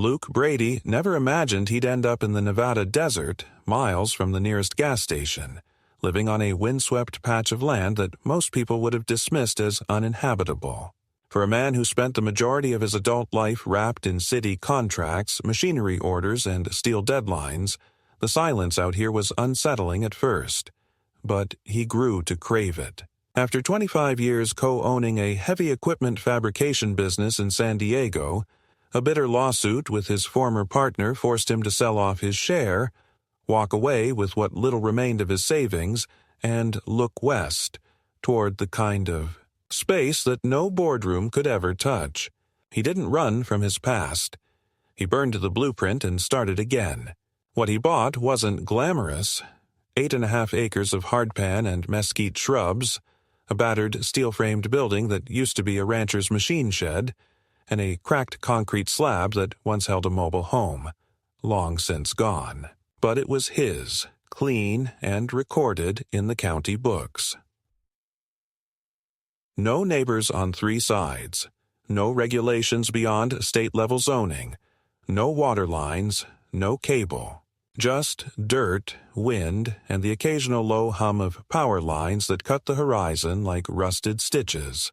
Luke Brady never imagined he'd end up in the Nevada desert, miles from the nearest gas station, living on a windswept patch of land that most people would have dismissed as uninhabitable. For a man who spent the majority of his adult life wrapped in city contracts, machinery orders, and steel deadlines, the silence out here was unsettling at first. But he grew to crave it. After 25 years co-owning a heavy equipment fabrication business in San Diego, a bitter lawsuit with his former partner forced him to sell off his share, walk away with what little remained of his savings, and look west, toward the kind of space that no boardroom could ever touch. He didn't run from his past. He burned the blueprint and started again. What he bought wasn't glamorous. 8.5 acres of hardpan and mesquite shrubs, a battered steel-framed building that used to be a rancher's machine shed, and a cracked concrete slab that once held a mobile home, long since gone. But it was his, clean and recorded in the county books. No neighbors on 3 sides, no regulations beyond state-level zoning, no water lines, no cable, just dirt, wind, and the occasional low hum of power lines that cut the horizon like rusted stitches.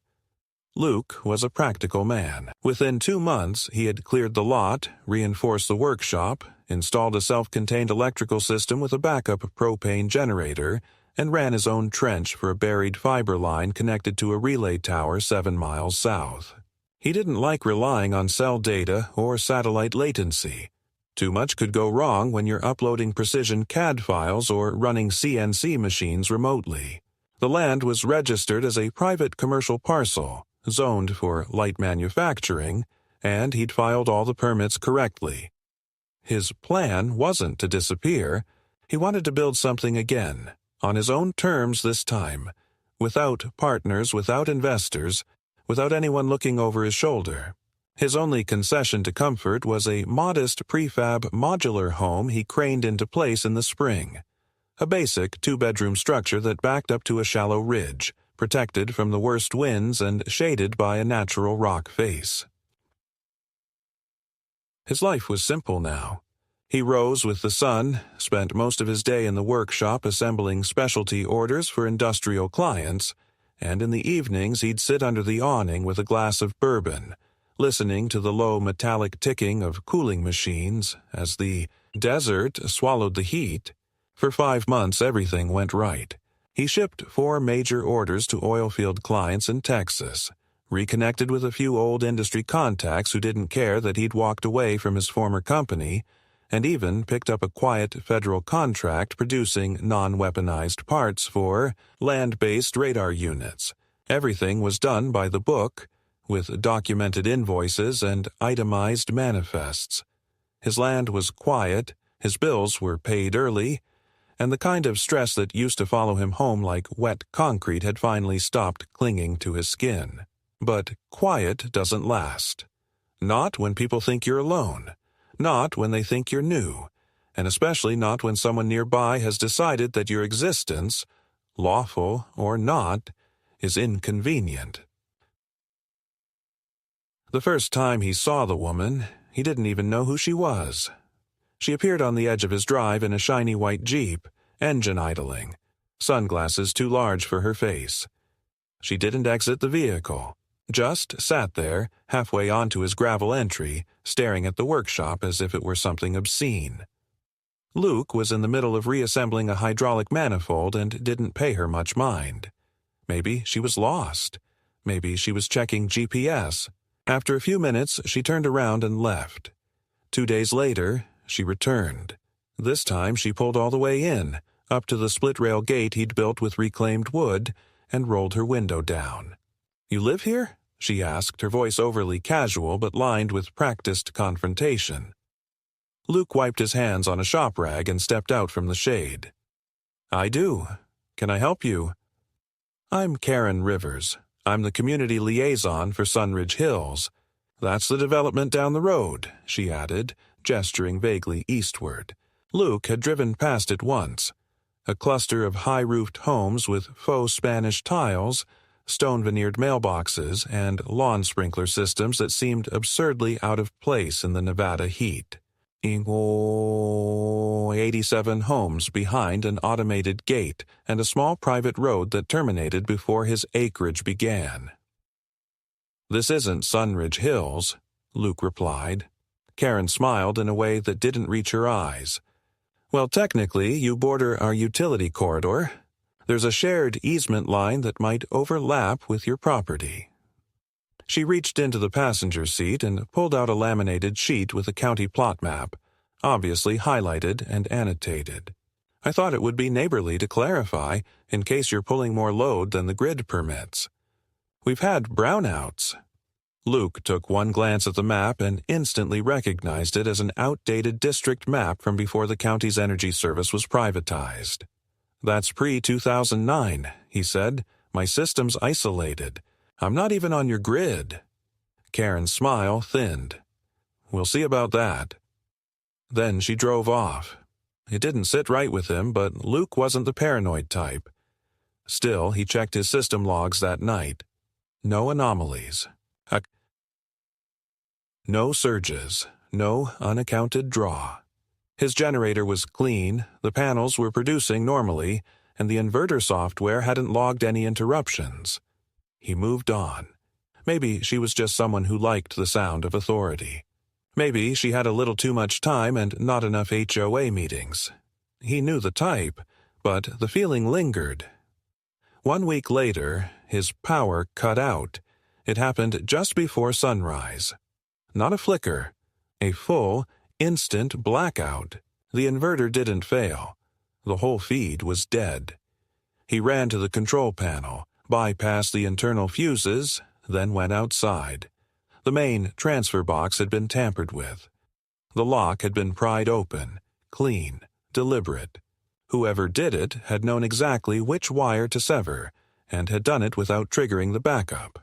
Luke was a practical man. Within 2 months, he had cleared the lot, reinforced the workshop, installed a self-contained electrical system with a backup propane generator, and ran his own trench for a buried fiber line connected to a relay tower 7 miles south. He didn't like relying on cell data or satellite latency. Too much could go wrong when you're uploading precision CAD files or running CNC machines remotely. The land was registered as a private commercial parcel, zoned for light manufacturing, and he'd filed all the permits correctly. His plan wasn't to disappear. He wanted to build something again, on his own terms this time, without partners, without investors, without anyone looking over his shoulder. His only concession to comfort was a modest prefab modular home he craned into place in the spring, a basic 2-bedroom structure that backed up to a shallow ridge, protected from the worst winds and shaded by a natural rock face. His life was simple now. He rose with the sun, spent most of his day in the workshop assembling specialty orders for industrial clients, and in the evenings he'd sit under the awning with a glass of bourbon, listening to the low metallic ticking of cooling machines as the desert swallowed the heat. For 5 months everything went right. He shipped 4 major orders to oilfield clients in Texas, reconnected with a few old industry contacts who didn't care that he'd walked away from his former company, and even picked up a quiet federal contract producing non-weaponized parts for land-based radar units. Everything was done by the book, with documented invoices and itemized manifests. His land was quiet, his bills were paid early, and the kind of stress that used to follow him home like wet concrete had finally stopped clinging to his skin. But quiet doesn't last. Not when people think you're alone. Not when they think you're new. And especially not when someone nearby has decided that your existence, lawful or not, is inconvenient. The first time he saw the woman, he didn't even know who she was. She appeared on the edge of his drive in a shiny white Jeep, engine idling, sunglasses too large for her face. She didn't exit the vehicle, just sat there, halfway onto his gravel entry, staring at the workshop as if it were something obscene. Luke was in the middle of reassembling a hydraulic manifold and didn't pay her much mind. Maybe she was lost. Maybe she was checking GPS. After a few minutes, she turned around and left. 2 days later, she returned. This time she pulled all the way in, up to the split-rail gate he'd built with reclaimed wood, and rolled her window down. "You live here?" she asked, her voice overly casual but lined with practiced confrontation. Luke wiped his hands on a shop rag and stepped out from the shade. "I do. Can I help you?" "I'm Karen Rivers. I'm the community liaison for Sunridge Hills. That's the development down the road," she added, gesturing vaguely eastward. Luke had driven past it once. A cluster of high-roofed homes with faux Spanish tiles, stone-veneered mailboxes, and lawn sprinkler systems that seemed absurdly out of place in the Nevada heat. 87 homes behind an automated gate and a small private road that terminated before his acreage began. "This isn't Sunridge Hills," Luke replied. Karen smiled in a way that didn't reach her eyes. "Well, technically, you border our utility corridor. There's a shared easement line that might overlap with your property." She reached into the passenger seat and pulled out a laminated sheet with a county plot map, obviously highlighted and annotated. "I thought it would be neighborly to clarify, in case you're pulling more load than the grid permits. We've had brownouts." Luke took one glance at the map and instantly recognized it as an outdated district map from before the county's energy service was privatized. "That's pre-2009, he said. "My system's isolated. I'm not even on your grid." Karen's smile thinned. "We'll see about that." Then she drove off. It didn't sit right with him, but Luke wasn't the paranoid type. Still, he checked his system logs that night. No anomalies. No surges. No unaccounted draw. His generator was clean, the panels were producing normally, and the inverter software hadn't logged any interruptions. He moved on. Maybe she was just someone who liked the sound of authority. Maybe she had a little too much time and not enough HOA meetings. He knew the type, but the feeling lingered. 1 week later, his power cut out. It happened just before sunrise. Not a flicker. A full, instant blackout. The inverter didn't fail. The whole feed was dead. He ran to the control panel, bypassed the internal fuses, then went outside. The main transfer box had been tampered with. The lock had been pried open, clean, deliberate. Whoever did it had known exactly which wire to sever, and had done it without triggering the backup.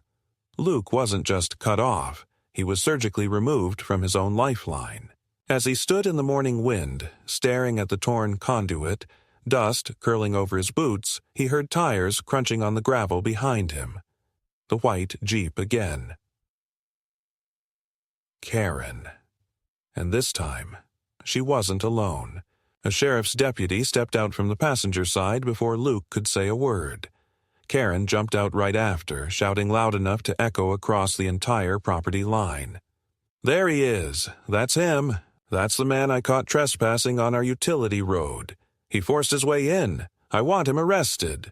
Luke wasn't just cut off. He was surgically removed from his own lifeline. As he stood in the morning wind, staring at the torn conduit, dust curling over his boots, he heard tires crunching on the gravel behind him. The white Jeep again. Karen. And this time, she wasn't alone. A sheriff's deputy stepped out from the passenger side before Luke could say a word. Karen jumped out right after, shouting loud enough to echo across the entire property line. "There he is. That's him. That's the man I caught trespassing on our utility road. He forced his way in. I want him arrested."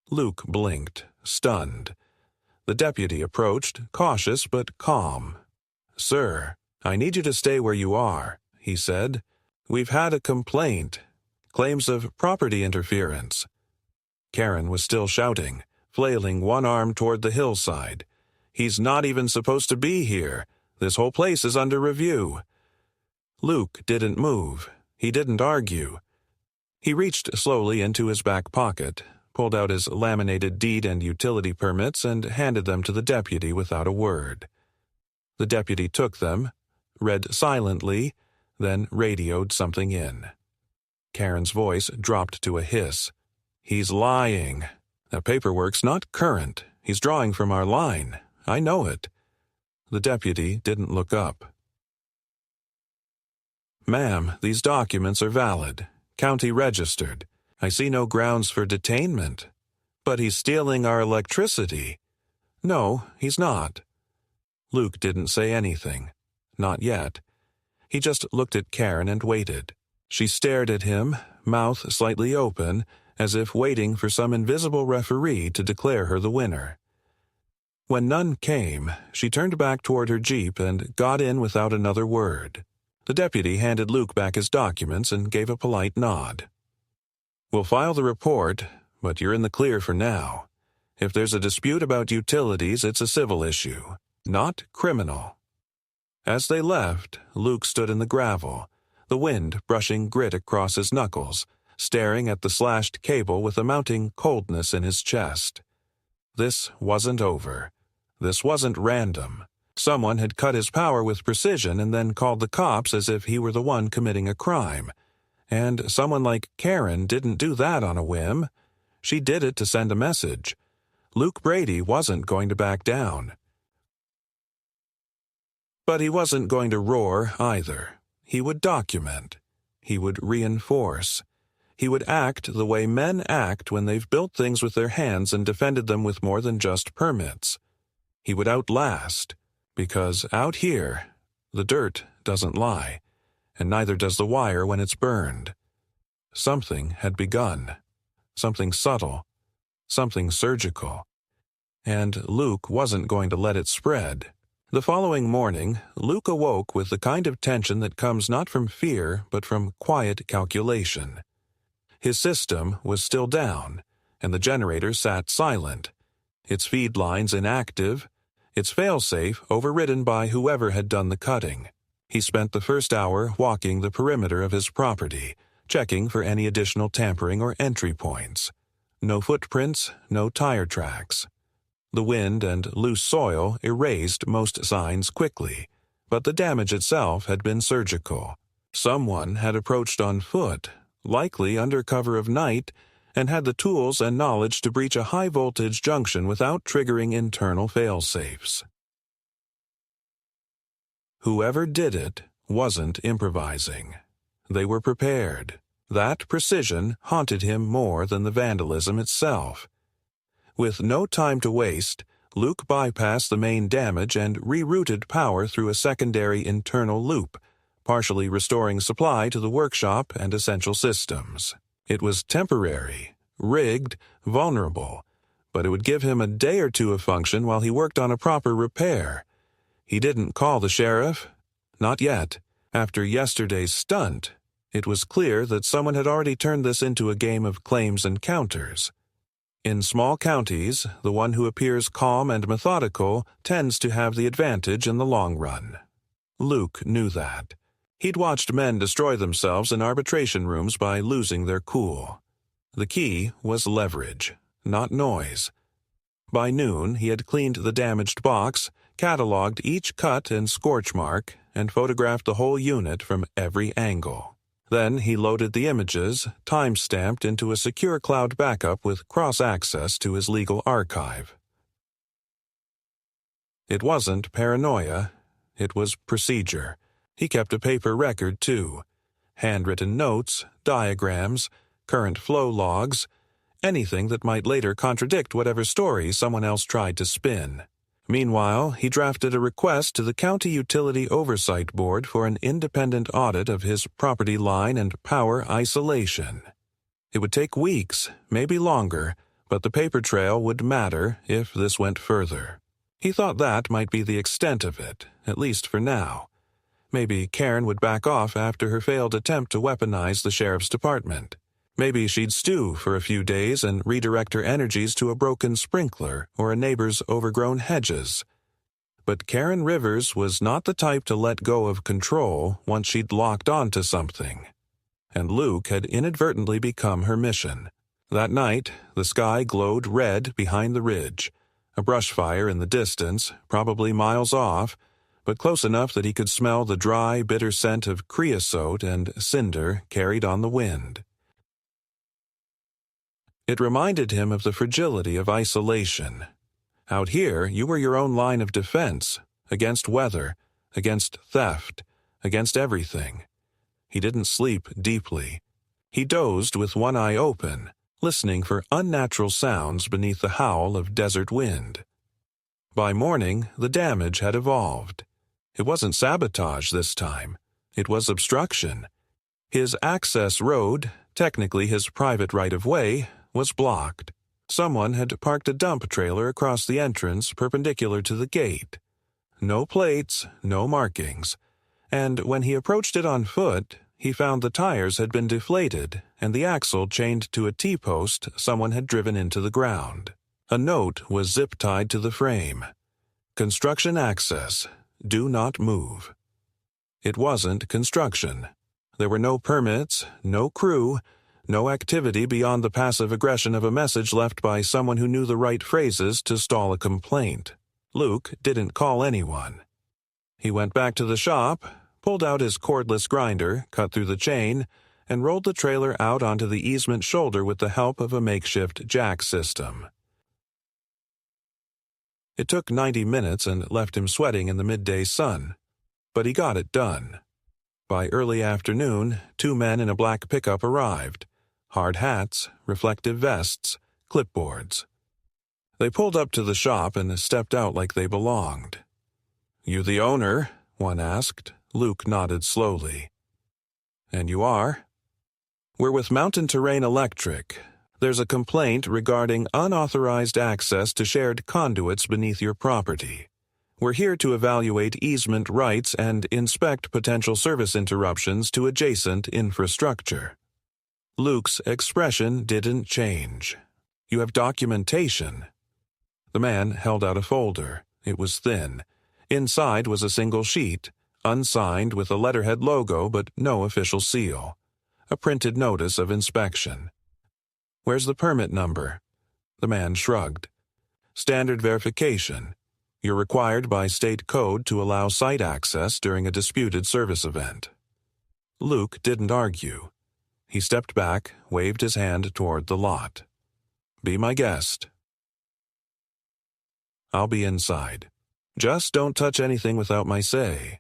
Luke blinked, stunned. The deputy approached, cautious but calm. "Sir, I need you to stay where you are," he said. "We've had a complaint. Claims of property interference." Karen was still shouting, flailing one arm toward the hillside. "He's not even supposed to be here. This whole place is under review." Luke didn't move. He didn't argue. He reached slowly into his back pocket, pulled out his laminated deed and utility permits, and handed them to the deputy without a word. The deputy took them, read silently, then radioed something in. Karen's voice dropped to a hiss. "He's lying. That paperwork's not current. He's drawing from our line. I know it." The deputy didn't look up. "Ma'am, these documents are valid. County registered. I see no grounds for detainment." "But he's stealing our electricity." "No, he's not." Luke didn't say anything. Not yet. He just looked at Karen and waited. She stared at him, mouth slightly open, as if waiting for some invisible referee to declare her the winner. When none came, she turned back toward her Jeep and got in without another word. The deputy handed Luke back his documents and gave a polite nod. "We'll file the report, but you're in the clear for now. If there's a dispute about utilities, it's a civil issue, not criminal." As they left, Luke stood in the gravel, the wind brushing grit across his knuckles, staring at the slashed cable with a mounting coldness in his chest. This wasn't over. This wasn't random. Someone had cut his power with precision and then called the cops as if he were the one committing a crime. And someone like Karen didn't do that on a whim. She did it to send a message. Luke Brady wasn't going to back down. But he wasn't going to roar either. He would document. He would reinforce. He would act the way men act when they've built things with their hands and defended them with more than just permits. He would outlast, because out here, the dirt doesn't lie, and neither does the wire when it's burned. Something had begun. Something subtle. Something surgical. And Luke wasn't going to let it spread. The following morning, Luke awoke with the kind of tension that comes not from fear, but from quiet calculation. His system was still down, and the generator sat silent, its feed lines inactive, its failsafe overridden by whoever had done the cutting. He spent the first hour walking the perimeter of his property, checking for any additional tampering or entry points. No footprints, no tire tracks. The wind and loose soil erased most signs quickly, but the damage itself had been surgical. Someone had approached on foot, likely under cover of night, and had the tools and knowledge to breach a high-voltage junction without triggering internal fail-safes. Whoever did it wasn't improvising. They were prepared. That precision haunted him more than the vandalism itself. With no time to waste, Luke bypassed the main damage and rerouted power through a secondary internal loop, partially restoring supply to the workshop and essential systems. It was temporary, rigged, vulnerable, but it would give him a day or two of function while he worked on a proper repair. He didn't call the sheriff. Not yet. After yesterday's stunt, it was clear that someone had already turned this into a game of claims and counters. In small counties, the one who appears calm and methodical tends to have the advantage in the long run. Luke knew that. He'd watched men destroy themselves in arbitration rooms by losing their cool. The key was leverage, not noise. By noon, he had cleaned the damaged box, cataloged each cut and scorch mark, and photographed the whole unit from every angle. Then he loaded the images, time-stamped into a secure cloud backup with cross-access to his legal archive. It wasn't paranoia, it was procedure. He kept a paper record, too. Handwritten notes, diagrams, current flow logs, anything that might later contradict whatever story someone else tried to spin. Meanwhile, he drafted a request to the County Utility Oversight Board for an independent audit of his property line and power isolation. It would take weeks, maybe longer, but the paper trail would matter if this went further. He thought that might be the extent of it, at least for now. Maybe Karen would back off after her failed attempt to weaponize the sheriff's department. Maybe she'd stew for a few days and redirect her energies to a broken sprinkler or a neighbor's overgrown hedges. But Karen Rivers was not the type to let go of control once she'd locked onto something. And Luke had inadvertently become her mission. That night, the sky glowed red behind the ridge. A brush fire in the distance, probably miles off, but close enough that he could smell the dry, bitter scent of creosote and cinder carried on the wind. It reminded him of the fragility of isolation. Out here, you were your own line of defense, against weather, against theft, against everything. He didn't sleep deeply. He dozed with one eye open, listening for unnatural sounds beneath the howl of desert wind. By morning, the damage had evolved. It wasn't sabotage this time. It was obstruction. His access road, technically his private right-of-way, was blocked. Someone had parked a dump trailer across the entrance perpendicular to the gate. No plates, no markings. And when he approached it on foot, he found the tires had been deflated and the axle chained to a T-post someone had driven into the ground. A note was zip-tied to the frame. Construction access. Do not move. It wasn't construction. There were no permits, no crew, no activity beyond the passive aggression of a message left by someone who knew the right phrases to stall a complaint. Luke didn't call anyone. He went back to the shop, pulled out his cordless grinder, cut through the chain, and rolled the trailer out onto the easement shoulder with the help of a makeshift jack system. It took 90 minutes and left him sweating in the midday sun. But he got it done. By early afternoon, 2 men in a black pickup arrived. Hard hats, reflective vests, clipboards. They pulled up to the shop and stepped out like they belonged. "You the owner?" one asked. Luke nodded slowly. "And you are?" "We're with Mountain Terrain Electric. There's a complaint regarding unauthorized access to shared conduits beneath your property. We're here to evaluate easement rights and inspect potential service interruptions to adjacent infrastructure." Luke's expression didn't change. "You have documentation." The man held out a folder. It was thin. Inside was a single sheet, unsigned with a letterhead logo but no official seal. A printed notice of inspection. "Where's the permit number?" The man shrugged. "Standard verification. You're required by state code to allow site access during a disputed service event." Luke didn't argue. He stepped back, waved his hand toward the lot. "Be my guest." "I'll be inside. Just don't touch anything without my say."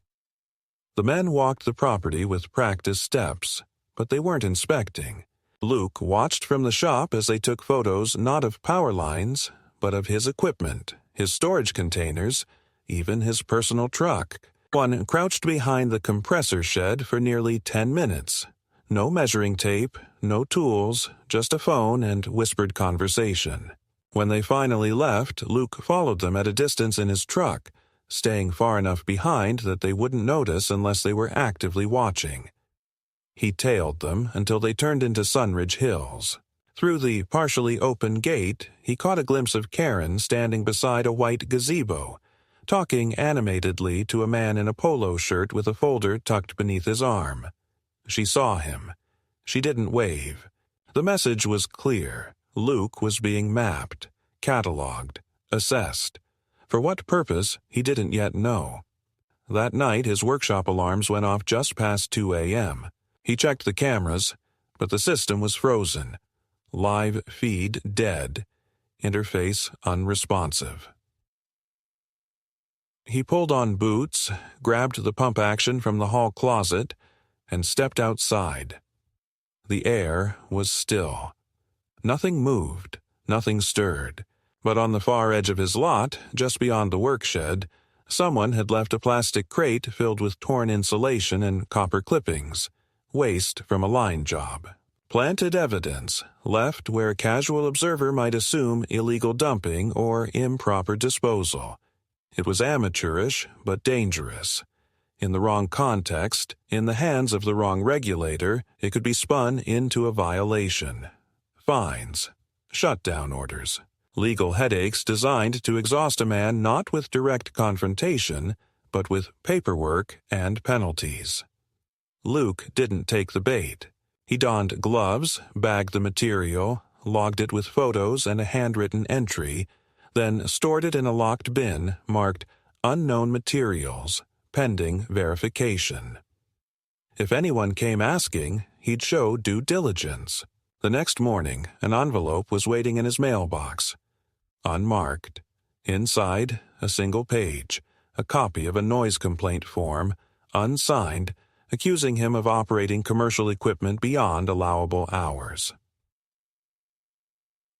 The men walked the property with practiced steps, but they weren't inspecting. Luke watched from the shop as they took photos not of power lines, but of his equipment, his storage containers, even his personal truck. One crouched behind the compressor shed for nearly 10 minutes. No measuring tape, no tools, just a phone and whispered conversation. When they finally left, Luke followed them at a distance in his truck, staying far enough behind that they wouldn't notice unless they were actively watching. He tailed them until they turned into Sunridge Hills. Through the partially open gate, he caught a glimpse of Karen standing beside a white gazebo, talking animatedly to a man in a polo shirt with a folder tucked beneath his arm. She saw him. She didn't wave. The message was clear. Luke was being mapped, cataloged, assessed. For what purpose, he didn't yet know. That night, his workshop alarms went off just past 2 a.m. He checked the cameras, but the system was frozen. Live feed dead. Interface unresponsive. He pulled on boots, grabbed the pump action from the hall closet, and stepped outside. The air was still. Nothing moved, nothing stirred. But on the far edge of his lot, just beyond the workshed, someone had left a plastic crate filled with torn insulation and copper clippings, waste from a line job. Planted evidence, left where a casual observer might assume illegal dumping or improper disposal. It was amateurish, but dangerous. In the wrong context, in the hands of the wrong regulator, it could be spun into a violation. Fines, shutdown orders, legal headaches designed to exhaust a man not with direct confrontation, but with paperwork and penalties. Luke didn't take the bait. He donned gloves, bagged the material, logged it with photos and a handwritten entry, then stored it in a locked bin marked Unknown Materials, Pending Verification. If anyone came asking, he'd show due diligence. The next morning, an envelope was waiting in his mailbox. Unmarked. Inside, a single page, a copy of a noise complaint form, unsigned, accusing him of operating commercial equipment beyond allowable hours.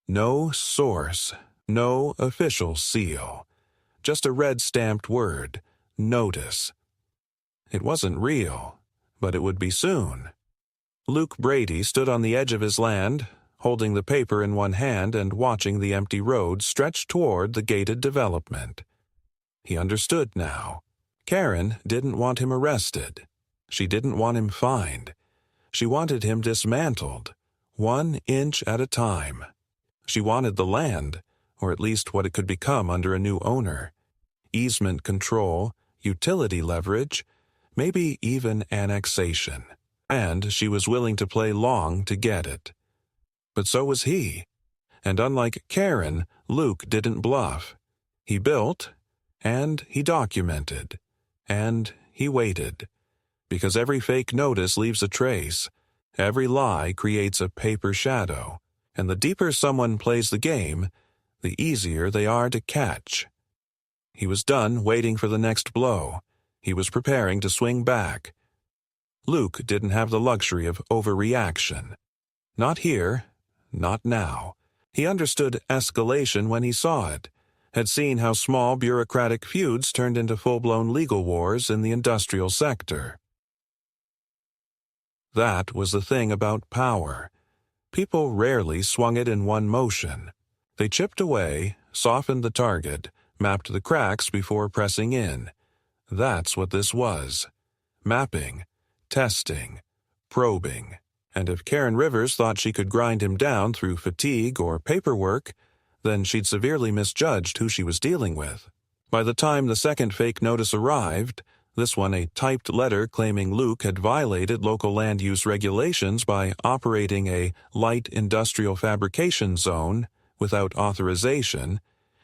No source, no official seal. Just a red-stamped word, notice. It wasn't real, but it would be soon. Luke Brady stood on the edge of his land, holding the paper in one hand and watching the empty road stretch toward the gated development. He understood now. Karen didn't want him arrested. She didn't want him fined. She wanted him dismantled, 1 inch at a time. She wanted the land, or at least what it could become under a new owner. Easement control, utility leverage, maybe even annexation. And she was willing to play long to get it. But so was he. And unlike Karen, Luke didn't bluff. He built, and he documented, and he waited. Because every fake notice leaves a trace. Every lie creates a paper shadow. And the deeper someone plays the game, the easier they are to catch. He was done waiting for the next blow. He was preparing to swing back. Luke didn't have the luxury of overreaction. Not here, not now. He understood escalation when he saw it, had seen how small bureaucratic feuds turned into full-blown legal wars in the industrial sector. That was the thing about power. People rarely swung it in one motion. They chipped away, softened the target, mapped the cracks before pressing in. That's what this was. Mapping, testing, probing. And if Karen Rivers thought she could grind him down through fatigue or paperwork, then she'd severely misjudged who she was dealing with. By the time the second fake notice arrived, this one a typed letter claiming Luke had violated local land use regulations by operating a light industrial fabrication zone without authorization,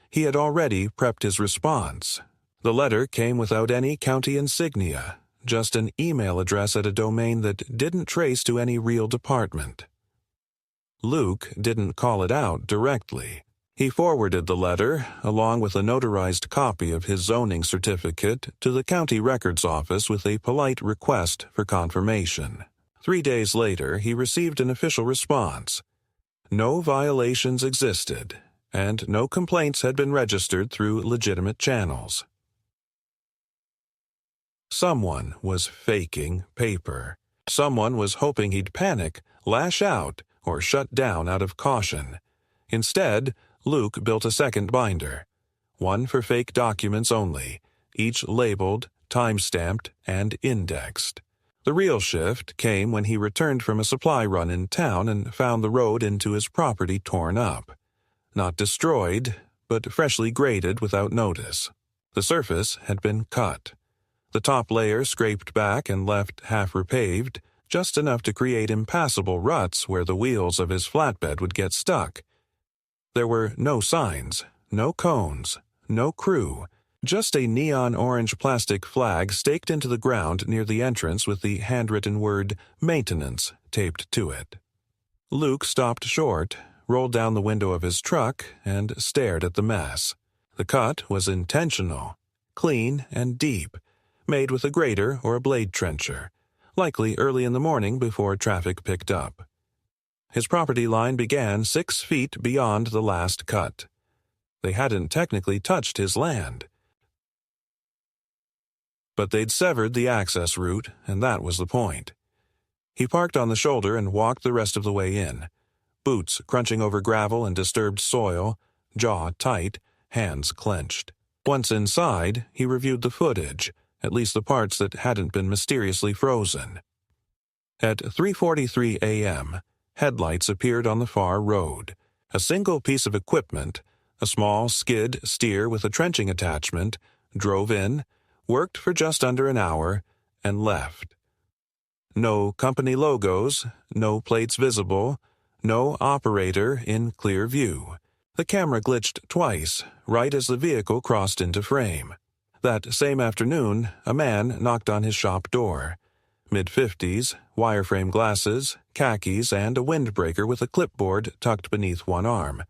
he had already prepped his response. The letter came without any county insignia, just an email address at a domain that didn't trace to any real department. Luke didn't call it out directly. He forwarded the letter, along with a notarized copy of his zoning certificate, to the county records office with a polite request for confirmation. 3 days later, he received an official response. No violations existed, and no complaints had been registered through legitimate channels. Someone was faking paper. Someone was hoping he'd panic, lash out, or shut down out of caution. Instead, Luke built a second binder. One for fake documents only, each labeled, time-stamped, and indexed. The real shift came when he returned from a supply run in town and found the road into his property torn up. Not destroyed, but freshly graded without notice. The surface had been cut. The top layer scraped back and left half repaved, just enough to create impassable ruts where the wheels of his flatbed would get stuck. There were no signs, no cones, no crew, just a neon orange plastic flag staked into the ground near the entrance with the handwritten word "maintenance" taped to it. Luke stopped short, rolled down the window of his truck, and stared at the mess. The cut was intentional, clean and deep, made with a grader or a blade trencher, likely early in the morning before traffic picked up. His property line began 6 feet beyond the last cut. They hadn't technically touched his land. But they'd severed the access route, and that was the point. He parked on the shoulder and walked the rest of the way in, boots crunching over gravel and disturbed soil, jaw tight, hands clenched. Once inside, he reviewed the footage, at least the parts that hadn't been mysteriously frozen. At 3:43 a.m., headlights appeared on the far road. A single piece of equipment, a small skid steer with a trenching attachment, drove in, worked for just under an hour, and left. No company logos, no plates visible, no operator in clear view. The camera glitched twice, right as the vehicle crossed into frame. That same afternoon, a man knocked on his shop door. Mid-50s, wireframe glasses, khakis, and a windbreaker with a clipboard tucked beneath one arm.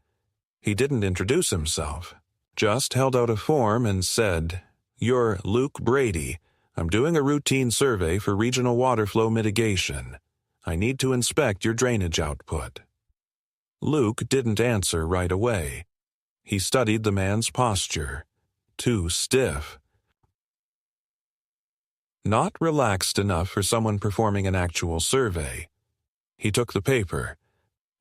He didn't introduce himself, just held out a form and said, "You're Luke Brady. I'm doing a routine survey for regional water flow mitigation. I need to inspect your drainage output." Luke didn't answer right away. He studied the man's posture. Too stiff. Not relaxed enough for someone performing an actual survey. He took the paper.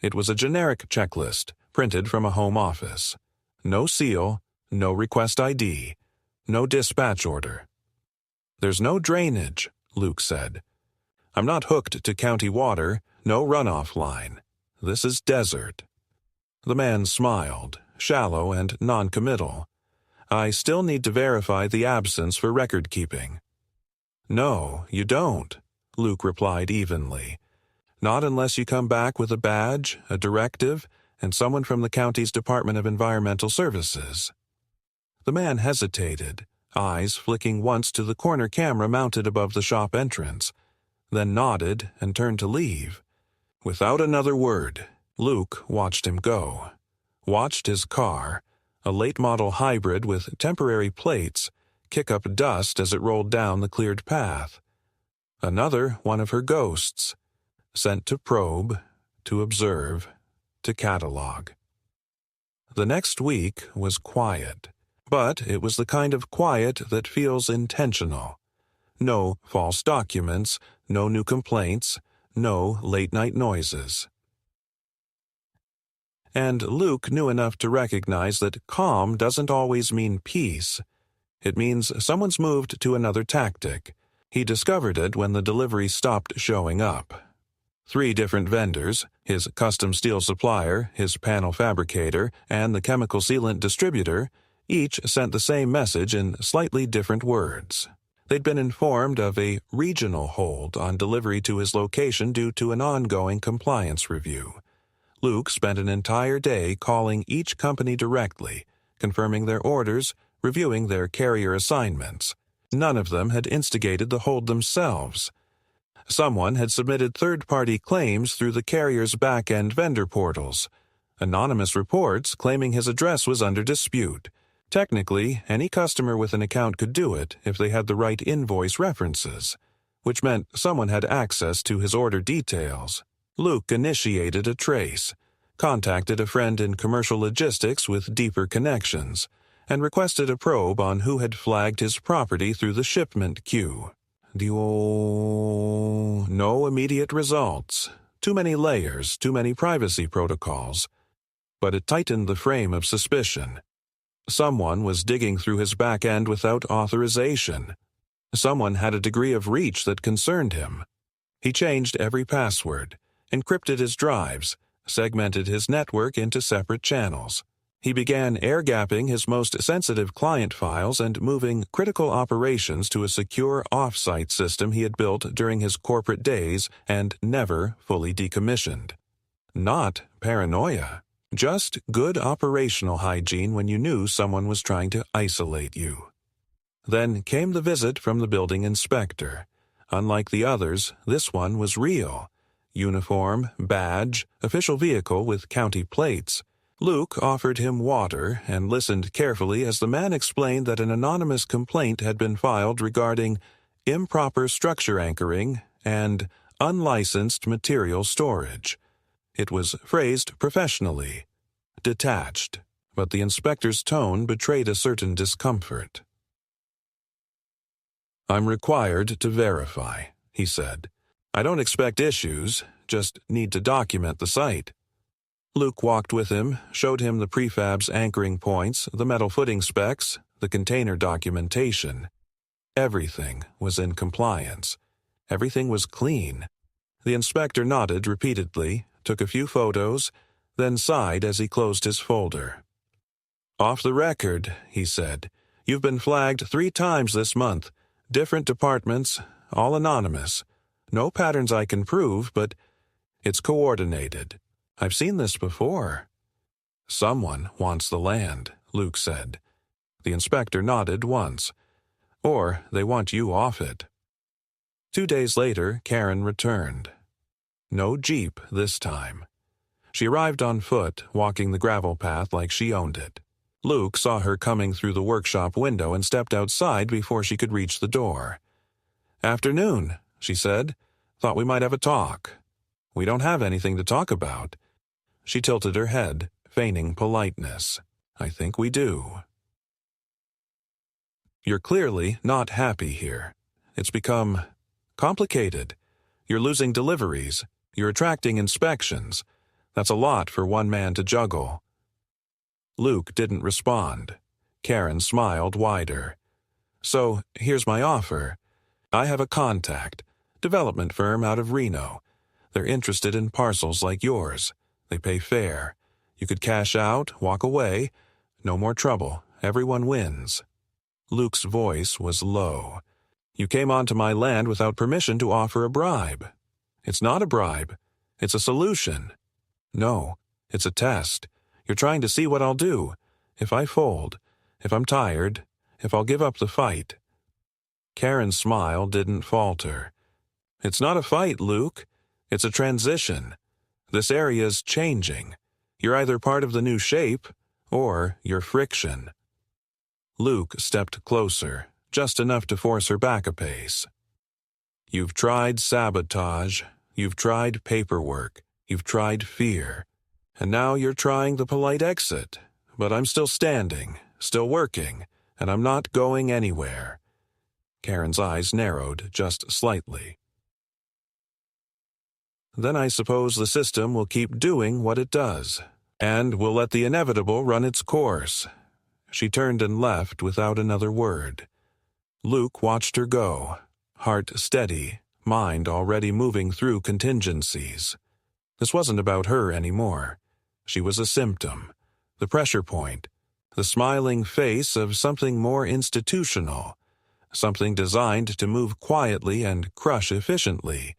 It was a generic checklist, printed from a home office. No seal, no request ID, no dispatch order. "There's no drainage," Luke said. "I'm not hooked to county water, no runoff line. This is desert." The man smiled, shallow and non-committal. "I still need to verify the absence for record keeping." "No, you don't," Luke replied evenly. "Not unless you come back with a badge, a directive, and someone from the county's Department of Environmental Services." The man hesitated, eyes flicking once to the corner camera mounted above the shop entrance, then nodded and turned to leave. Without another word, Luke watched him go. Watched his car, a late-model hybrid with temporary plates, kick up dust as it rolled down the cleared path. Another one of her ghosts, sent to probe, to observe, to catalog. The next week was quiet, but it was the kind of quiet that feels intentional. No false documents, no new complaints, no late-night noises. And Luke knew enough to recognize that calm doesn't always mean peace. It means someone's moved to another tactic. He discovered it when the delivery stopped showing up. 3 different vendors, his custom steel supplier, his panel fabricator, and the chemical sealant distributor, each sent the same message in slightly different words. They'd been informed of a regional hold on delivery to his location due to an ongoing compliance review. Luke spent an entire day calling each company directly, confirming their orders, reviewing their carrier assignments. None of them had instigated the hold themselves. Someone had submitted third-party claims through the carrier's back-end vendor portals. Anonymous reports claiming his address was under dispute. Technically, any customer with an account could do it if they had the right invoice references, which meant someone had access to his order details. Luke initiated a trace, contacted a friend in commercial logistics with deeper connections, and requested a probe on who had flagged his property through the shipment queue. No immediate results. Too many layers, too many privacy protocols. But it tightened the frame of suspicion. Someone was digging through his back end without authorization. Someone had a degree of reach that concerned him. He changed every password, encrypted his drives, segmented his network into separate channels. He began air-gapping his most sensitive client files and moving critical operations to a secure off-site system he had built during his corporate days and never fully decommissioned. Not paranoia, just good operational hygiene when you knew someone was trying to isolate you. Then came the visit from the building inspector. Unlike the others, this one was real. Uniform, badge, official vehicle with county plates. Luke offered him water and listened carefully as the man explained that an anonymous complaint had been filed regarding improper structure anchoring and unlicensed material storage. It was phrased professionally, detached, but the inspector's tone betrayed a certain discomfort. "I'm required to verify," he said. "I don't expect issues, just need to document the site." Luke walked with him, showed him the prefab's anchoring points, the metal footing specs, the container documentation. Everything was in compliance. Everything was clean. The inspector nodded repeatedly, took a few photos, then sighed as he closed his folder. "Off the record," he said. "You've been flagged 3 times this month. Different departments, all anonymous. No patterns I can prove, but it's coordinated. I've seen this before." "Someone wants the land," Luke said. The inspector nodded once. "Or they want you off it." 2 days later, Karen returned. No Jeep this time. She arrived on foot, walking the gravel path like she owned it. Luke saw her coming through the workshop window and stepped outside before she could reach the door. "Afternoon," she said. "Thought we might have a talk." "We don't have anything to talk about." She tilted her head, feigning politeness. "I think we do." You're clearly not happy here. It's become complicated. You're losing deliveries. You're attracting inspections. That's a lot for one man to juggle. Luke didn't respond. Karen smiled wider. "So, here's my offer. I have a contact, development firm out of Reno. They're interested in parcels like yours. They pay fair. You could cash out, walk away. No more trouble. Everyone wins." Luke's voice was low. "You came onto my land without permission to offer a bribe." "It's not a bribe. It's a solution." "No, it's a test. You're trying to see what I'll do. If I fold, if I'm tired, if I'll give up the fight." Karen's smile didn't falter. "It's not a fight, Luke. It's a transition. This area's changing. You're either part of the new shape, or your friction. Luke stepped closer, just enough to force her back a pace. You've tried sabotage, you've tried paperwork, you've tried fear, and now you're trying the polite exit. But I'm still standing, still working, and I'm not going anywhere. Karen's eyes narrowed just slightly. Then I suppose the system will keep doing what it does, and will let the inevitable run its course. She turned and left without another word. Luke watched her go, heart steady, mind already moving through contingencies. This wasn't about her anymore. She was a symptom, the pressure point, the smiling face of something more institutional, something designed to move quietly and crush efficiently.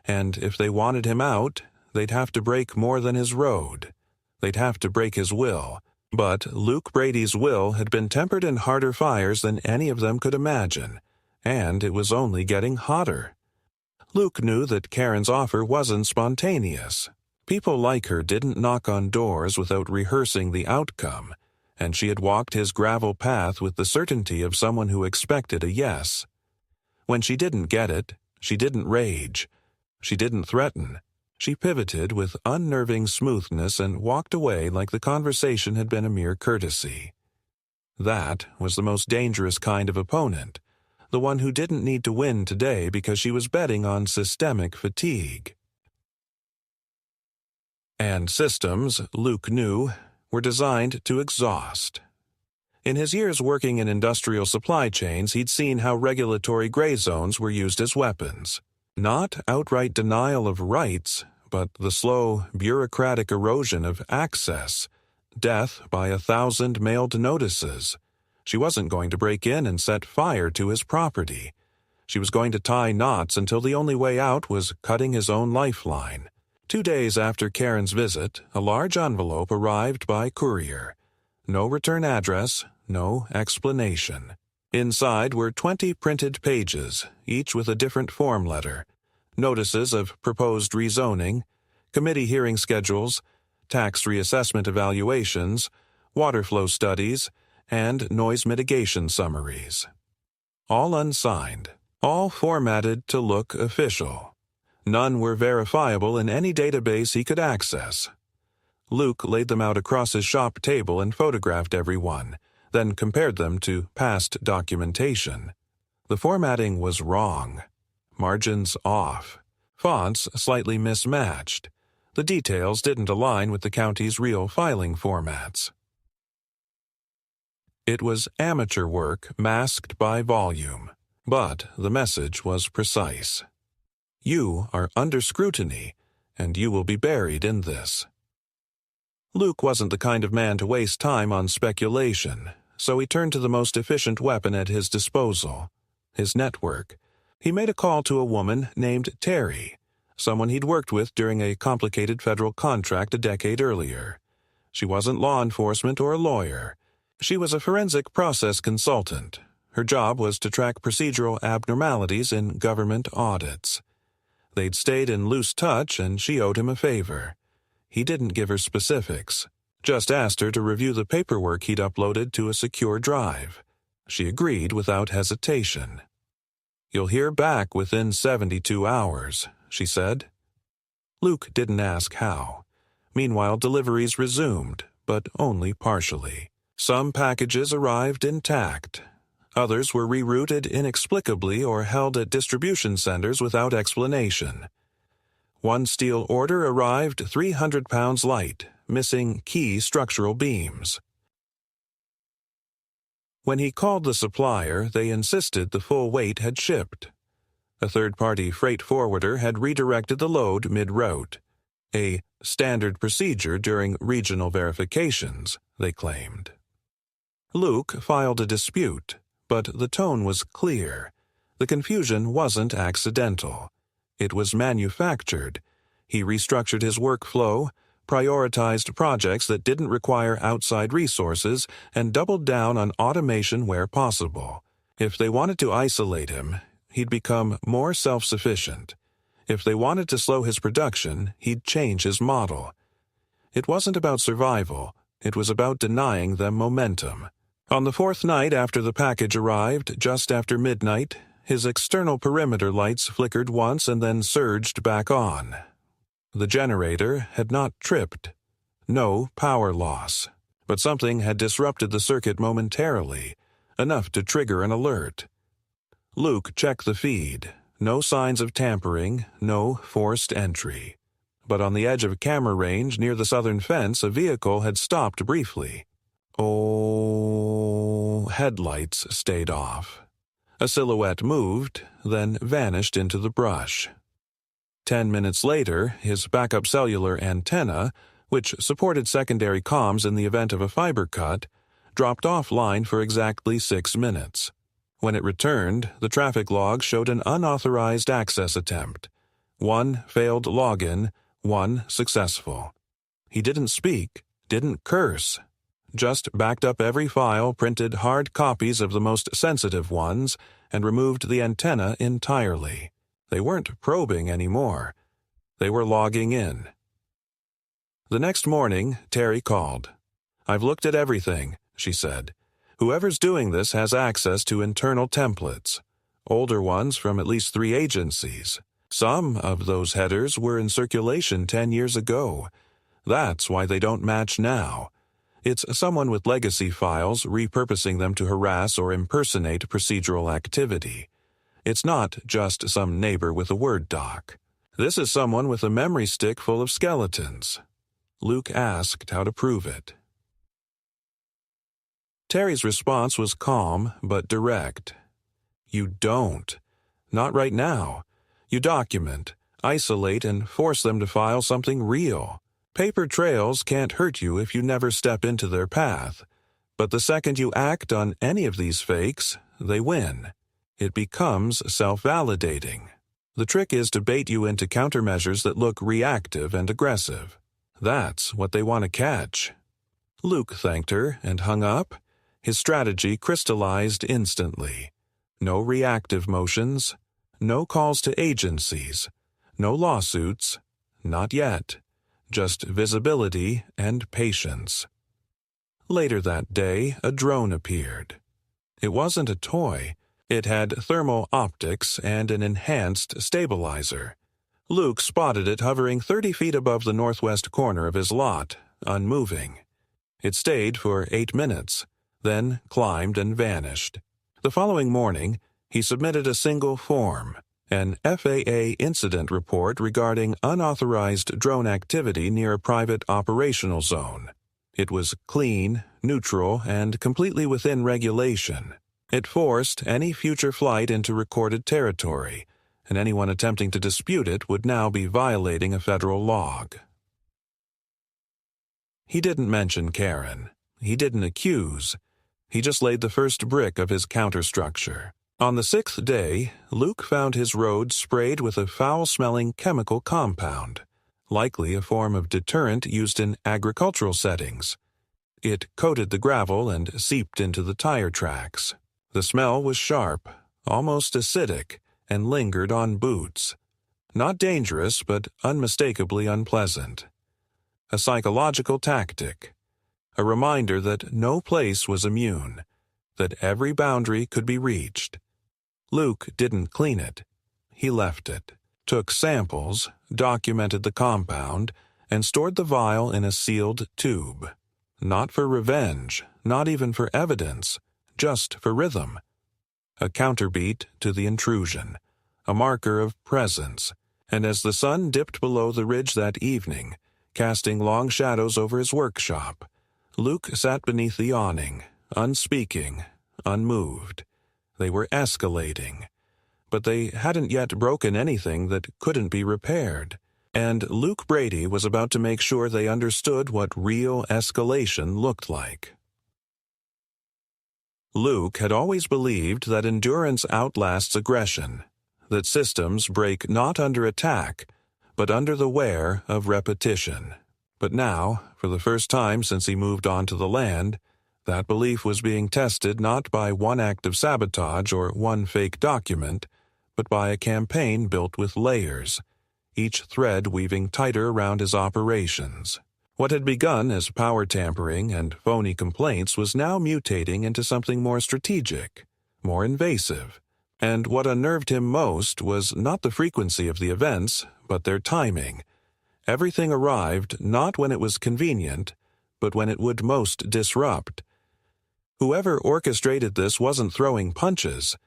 And if they wanted him out, they'd have to break more than his road. They'd have to break his will. But Luke Brady's will had been tempered in harder fires than any of them could imagine, and it was only getting hotter. Luke knew that Karen's offer wasn't spontaneous. People like her didn't knock on doors without rehearsing the outcome, and she had walked his gravel path with the certainty of someone who expected a yes. When she didn't get it, she didn't rage. She didn't threaten. She pivoted with unnerving smoothness and walked away like the conversation had been a mere courtesy. That was the most dangerous kind of opponent, the one who didn't need to win today because she was betting on systemic fatigue. And systems, Luke knew, were designed to exhaust. In his years working in industrial supply chains, he'd seen how regulatory gray zones were used as weapons. Not outright denial of rights, but the slow, bureaucratic erosion of access, death by 1,000 mailed notices. She wasn't going to break in and set fire to his property. She was going to tie knots until the only way out was cutting his own lifeline. 2 days after Karen's visit, a large envelope arrived by courier. No return address, no explanation. Inside were 20 printed pages, each with a different form letter, notices of proposed rezoning, committee hearing schedules, tax reassessment evaluations, water flow studies, and noise mitigation summaries. All unsigned, all formatted to look official. None were verifiable in any database he could access. Luke laid them out across his shop table and photographed every one, then compared them to past documentation. The formatting was wrong. Margins off. Fonts slightly mismatched. The details didn't align with the county's real filing formats. It was amateur work masked by volume, but the message was precise. You are under scrutiny, and you will be buried in this. Luke wasn't the kind of man to waste time on speculation, so he turned to the most efficient weapon at his disposal, his network. He made a call to a woman named Terry, someone he'd worked with during a complicated federal contract a decade earlier. She wasn't law enforcement or a lawyer. She was a forensic process consultant. Her job was to track procedural abnormalities in government audits. They'd stayed in loose touch, and she owed him a favor. He didn't give her specifics, just asked her to review the paperwork he'd uploaded to a secure drive. She agreed without hesitation. "You'll hear back within 72 hours, she said. Luke didn't ask how. Meanwhile, deliveries resumed, but only partially. Some packages arrived intact. Others were rerouted inexplicably or held at distribution centers without explanation. One steel order arrived 300 pounds light, missing key structural beams. When he called the supplier, they insisted the full weight had shipped. A third-party freight forwarder had redirected the load mid-route. A standard procedure during regional verifications, they claimed. Luke filed a dispute, but the tone was clear. The confusion wasn't accidental. It was manufactured. He restructured his workflow, prioritized projects that didn't require outside resources, and doubled down on automation where possible. If they wanted to isolate him, he'd become more self-sufficient. If they wanted to slow his production, he'd change his model. It wasn't about survival, It was about denying them momentum. On the fourth night after the package arrived, just after midnight, his external perimeter lights flickered once and then surged back on. The generator had not tripped. No power loss. But something had disrupted the circuit momentarily, enough to trigger an alert. Luke checked the feed. No signs of tampering, no forced entry. But on the edge of camera range near the southern fence, a vehicle had stopped briefly. Headlights stayed off. A silhouette moved, then vanished into the brush. 10 minutes later, his backup cellular antenna, which supported secondary comms in the event of a fiber cut, dropped offline for exactly 6 minutes. When it returned, the traffic log showed an unauthorized access attempt. 1 failed login, 1 successful. He didn't speak, didn't curse. Just backed up every file, printed hard copies of the most sensitive ones, and removed the antenna entirely. They weren't probing anymore. They were logging in. The next morning, Terry called. "I've looked at everything," she said. "Whoever's doing this has access to internal templates. Older ones from at least 3 agencies. Some of those headers were in circulation 10 years ago. That's why they don't match now. It's someone with legacy files repurposing them to harass or impersonate procedural activity. It's not just some neighbor with a Word doc. This is someone with a memory stick full of skeletons." Luke asked how to prove it. Terry's response was calm but direct. "You don't. Not right now. You document, isolate, and force them to file something real. Paper trails can't hurt you if you never step into their path. But the second you act on any of these fakes, they win. It becomes self-validating. The trick is to bait you into countermeasures that look reactive and aggressive. That's what they want to catch." Luke thanked her and hung up. His strategy crystallized instantly. No reactive motions, no calls to agencies, no lawsuits, not yet. Just visibility and patience. Later that day, a drone appeared. It wasn't a toy. It had thermal optics and an enhanced stabilizer. Luke spotted it hovering 30 feet above the northwest corner of his lot, unmoving. It stayed for 8 minutes, then climbed and vanished. The following morning, he submitted a single form, an FAA incident report regarding unauthorized drone activity near a private operational zone. It was clean, neutral, and completely within regulation. It forced any future flight into recorded territory, and anyone attempting to dispute it would now be violating a federal log. He didn't mention Karen. He didn't accuse. He just laid the first brick of his counterstructure. On the 6th day, Luke found his road sprayed with a foul-smelling chemical compound, likely a form of deterrent used in agricultural settings. It coated the gravel and seeped into the tire tracks. The smell was sharp, almost acidic, and lingered on boots. Not dangerous, but unmistakably unpleasant. A psychological tactic. A reminder that no place was immune, that every boundary could be reached. Luke didn't clean it. He left it, took samples, documented the compound, and stored the vial in a sealed tube. Not for revenge, not even for evidence, just for rhythm. A counterbeat to the intrusion, a marker of presence, and as the sun dipped below the ridge that evening, casting long shadows over his workshop, Luke sat beneath the awning, unspeaking, unmoved. They were escalating, but they hadn't yet broken anything that couldn't be repaired, and Luke Brady was about to make sure they understood what real escalation looked like. Luke had always believed that endurance outlasts aggression, that systems break not under attack, but under the wear of repetition. But now, for the first time since he moved onto the land, that belief was being tested not by one act of sabotage or one fake document, but by a campaign built with layers, each thread weaving tighter around his operations. What had begun as power tampering and phony complaints was now mutating into something more strategic, more invasive. And what unnerved him most was not the frequency of the events, but their timing. Everything arrived not when it was convenient, but when it would most disrupt. Whoever orchestrated this wasn't throwing punches.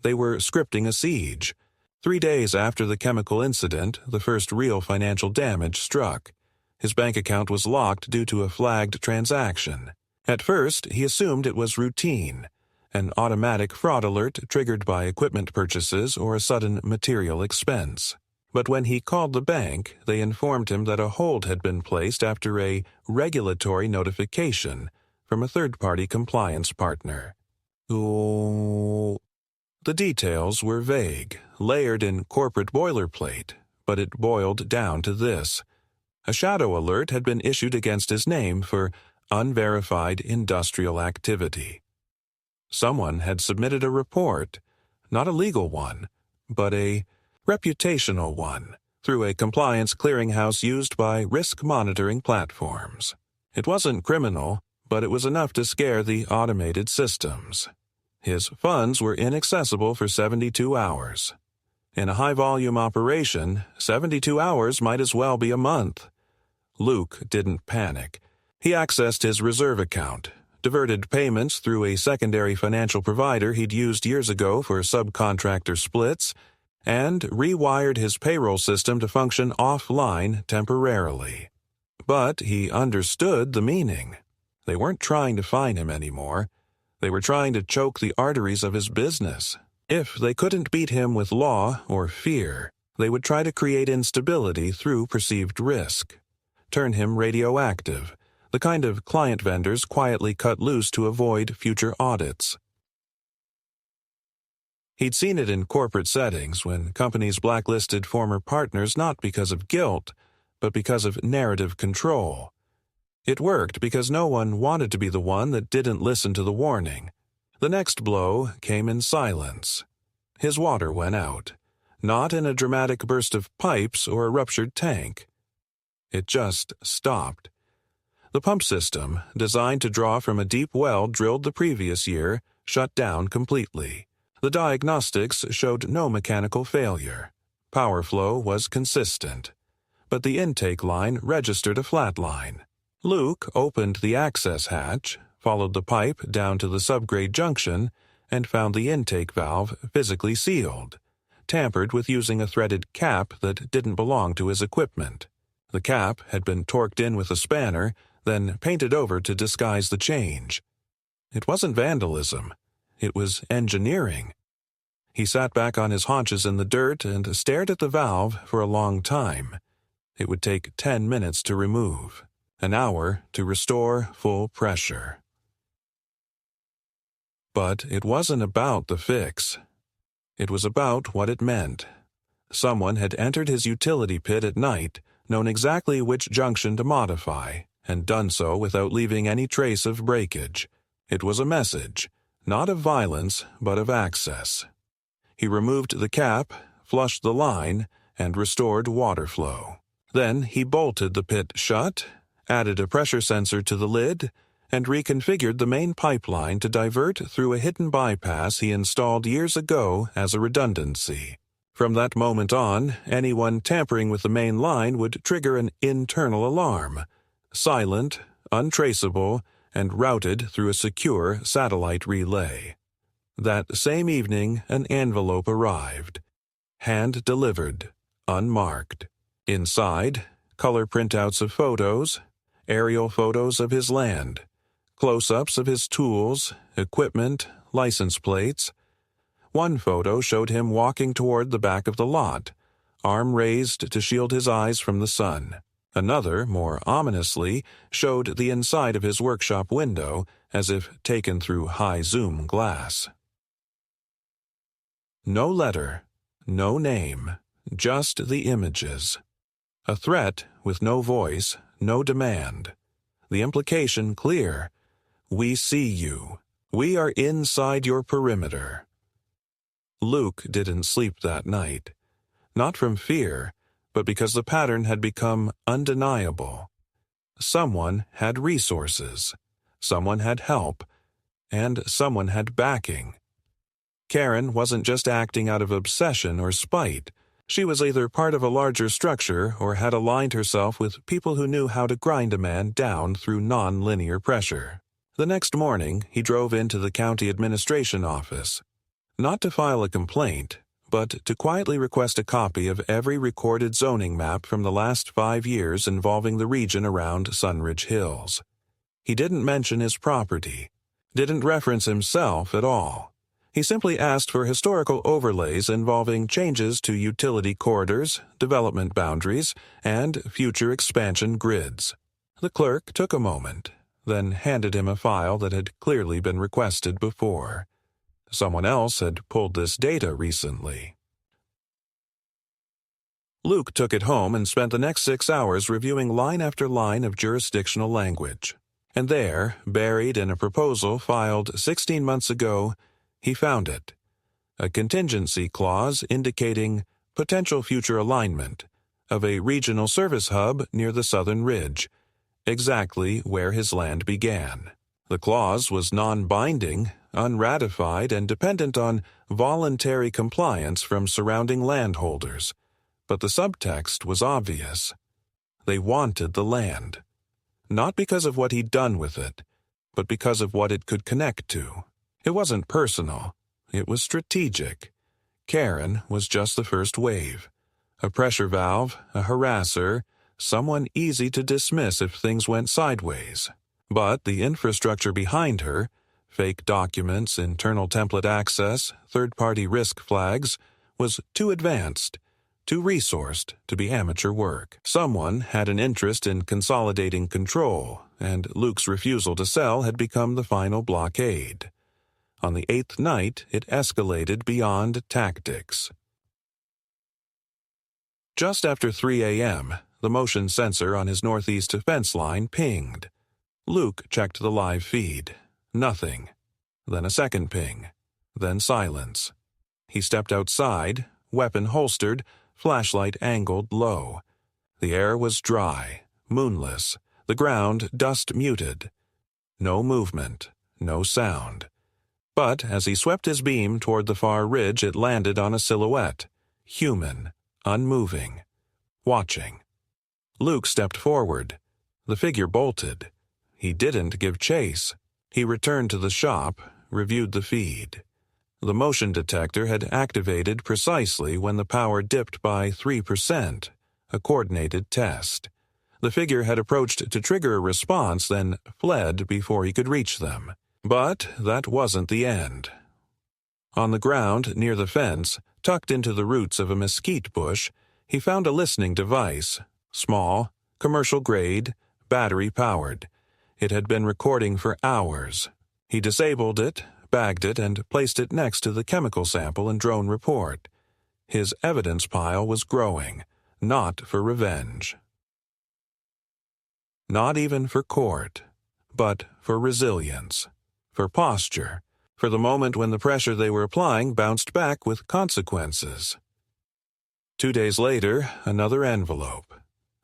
They were scripting a siege. 3 days after the chemical incident, the first real financial damage struck. His bank account was locked due to a flagged transaction. At first, he assumed it was routine, an automatic fraud alert triggered by equipment purchases or a sudden material expense. But when he called the bank, they informed him that a hold had been placed after a regulatory notification from a third-party compliance partner. Oh. The details were vague, layered in corporate boilerplate, but it boiled down to this. A shadow alert had been issued against his name for unverified industrial activity. Someone had submitted a report, not a legal one, but a reputational one, through a compliance clearinghouse used by risk monitoring platforms. It wasn't criminal, but it was enough to scare the automated systems. His funds were inaccessible for 72 hours. In a high-volume operation, 72 hours might as well be a month. Luke didn't panic. He accessed his reserve account, diverted payments through a secondary financial provider he'd used years ago for subcontractor splits, and rewired his payroll system to function offline temporarily. But he understood the meaning. They weren't trying to fine him anymore. They were trying to choke the arteries of his business. If they couldn't beat him with law or fear, they would try to create instability through perceived risk. Turn him radioactive, the kind of client vendors quietly cut loose to avoid future audits. He'd seen it in corporate settings when companies blacklisted former partners not because of guilt, but because of narrative control. It worked because no one wanted to be the one that didn't listen to the warning. The next blow came in silence. His water went out, not in a dramatic burst of pipes or a ruptured tank. It just stopped. The pump system, designed to draw from a deep well drilled the previous year, shut down completely. The diagnostics showed no mechanical failure. Power flow was consistent. But the intake line registered a flat line. Luke opened the access hatch, followed the pipe down to the subgrade junction, and found the intake valve physically sealed, tampered with using a threaded cap that didn't belong to his equipment. The cap had been torqued in with a spanner, then painted over to disguise the change. It wasn't vandalism. It was engineering. He sat back on his haunches in the dirt and stared at the valve for a long time. It would take 10 minutes to remove, an hour to restore full pressure. But it wasn't about the fix. It was about what it meant. Someone had entered his utility pit at night, known exactly which junction to modify, and done so without leaving any trace of breakage. It was a message, not of violence, but of access. He removed the cap, flushed the line, and restored water flow. Then he bolted the pit shut, added a pressure sensor to the lid, and reconfigured the main pipeline to divert through a hidden bypass he installed years ago as a redundancy. From that moment on, anyone tampering with the main line would trigger an internal alarm, silent, untraceable, and routed through a secure satellite relay. That same evening, an envelope arrived, hand-delivered, unmarked. Inside, color printouts of photos, aerial photos of his land, close-ups of his tools, equipment, license plates. One photo showed him walking toward the back of the lot, arm raised to shield his eyes from the sun. Another, more ominously, showed the inside of his workshop window, as if taken through high-zoom glass. No letter, no name, just the images. A threat with no voice, no demand. The implication clear. We see you. We are inside your perimeter. Luke didn't sleep that night. Not from fear, but because the pattern had become undeniable. Someone had resources, someone had help, and someone had backing. Karen wasn't just acting out of obsession or spite. She was either part of a larger structure or had aligned herself with people who knew how to grind a man down through non-linear pressure. The next morning, he drove into the county administration office, not to file a complaint, but to quietly request a copy of every recorded zoning map from the last 5 years involving the region around Sunridge Hills. He didn't mention his property, didn't reference himself at all. He simply asked for historical overlays involving changes to utility corridors, development boundaries, and future expansion grids. The clerk took a moment, then handed him a file that had clearly been requested before. Someone else had pulled this data recently. Luke took it home and spent the next 6 hours reviewing line after line of jurisdictional language. And there, buried in a proposal filed 16 months ago, he found it. A contingency clause indicating potential future alignment of a regional service hub near the southern ridge, exactly where his land began. The clause was non-binding, unratified, and dependent on voluntary compliance from surrounding landholders, but the subtext was obvious. They wanted the land, not because of what he'd done with it, but because of what it could connect to. It wasn't personal, it was strategic. Karen was just the first wave. A pressure valve, a harasser, someone easy to dismiss if things went sideways. But the infrastructure behind her, fake documents, internal template access, third-party risk flags, was too advanced, too resourced to be amateur work. Someone had an interest in consolidating control, and Luke's refusal to sell had become the final blockade. On the 8th night, it escalated beyond tactics. Just after 3 a.m., the motion sensor on his northeast fence line pinged. Luke checked the live feed. Nothing. Then a second ping. Then silence. He stepped outside, weapon holstered, flashlight angled low. The air was dry, moonless, the ground dust-muted. No movement, no sound. But as he swept his beam toward the far ridge, it landed on a silhouette, human, unmoving, watching. Luke stepped forward. The figure bolted. He didn't give chase. He returned to the shop, reviewed the feed. The motion detector had activated precisely when the power dipped by 3%, a coordinated test. The figure had approached to trigger a response, then fled before he could reach them. But that wasn't the end. On the ground near the fence, tucked into the roots of a mesquite bush, he found a listening device, small, commercial-grade, battery-powered. It had been recording for hours. He disabled it, bagged it, and placed it next to the chemical sample and drone report. His evidence pile was growing, not for revenge. Not even for court, but for resilience, for posture, for the moment when the pressure they were applying bounced back with consequences. 2 days later, another envelope.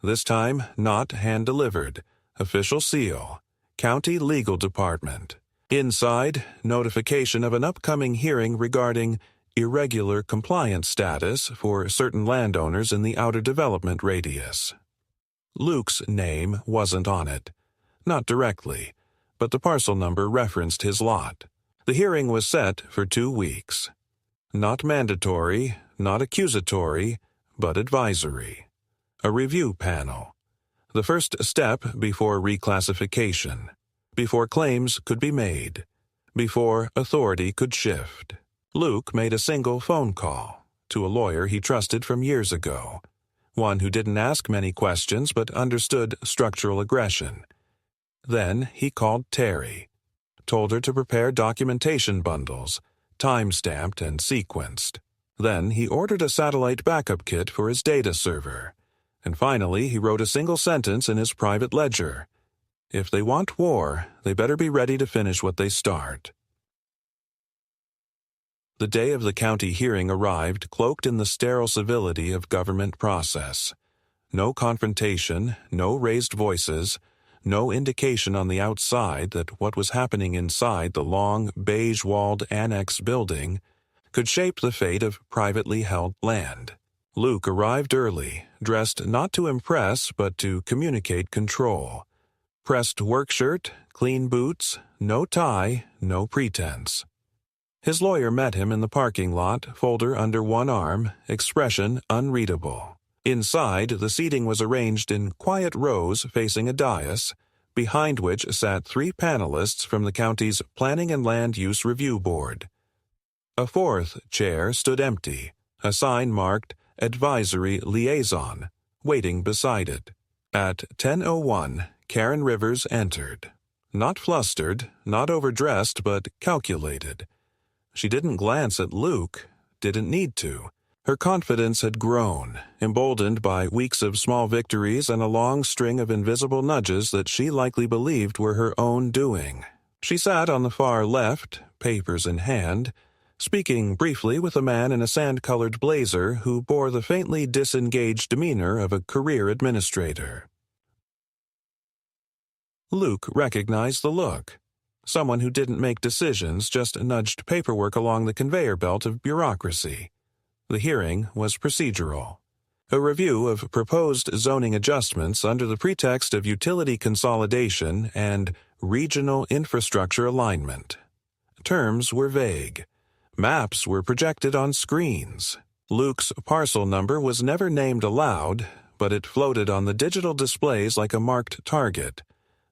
This time not hand-delivered, official seal, County Legal Department. Inside, notification of an upcoming hearing regarding irregular compliance status for certain landowners in the outer development radius. Luke's name wasn't on it. Not directly, but the parcel number referenced his lot. The hearing was set for 2 weeks. Not mandatory, not accusatory, but advisory. A review panel. The first step before reclassification, before claims could be made, before authority could shift. Luke made a single phone call to a lawyer he trusted from years ago, one who didn't ask many questions but understood structural aggression. Then he called Terry, told her to prepare documentation bundles, time-stamped and sequenced. Then he ordered a satellite backup kit for his data server. And finally, he wrote a single sentence in his private ledger. If they want war, they better be ready to finish what they start. The day of the county hearing arrived cloaked in the sterile civility of government process. No confrontation, no raised voices, no indication on the outside that what was happening inside the long, beige-walled annex building could shape the fate of privately held land. Luke arrived early, dressed not to impress but to communicate control. Pressed work shirt, clean boots, no tie, no pretense. His lawyer met him in the parking lot, folder under one arm, expression unreadable. Inside, the seating was arranged in quiet rows facing a dais, behind which sat 3 panelists from the county's Planning and Land Use Review Board. A 4th chair stood empty, a sign marked Advisory Liaison, waiting beside it. At 10:01, Karen Rivers entered. Not flustered, not overdressed, but calculated. She didn't glance at Luke, didn't need to. Her confidence had grown, emboldened by weeks of small victories and a long string of invisible nudges that she likely believed were her own doing. She sat on the far left, papers in hand, speaking briefly with a man in a sand-colored blazer who bore the faintly disengaged demeanor of a career administrator. Luke recognized the look. Someone who didn't make decisions, just nudged paperwork along the conveyor belt of bureaucracy. The hearing was procedural. A review of proposed zoning adjustments under the pretext of utility consolidation and regional infrastructure alignment. Terms were vague. Maps were projected on screens. Luke's parcel number was never named aloud, but it floated on the digital displays like a marked target,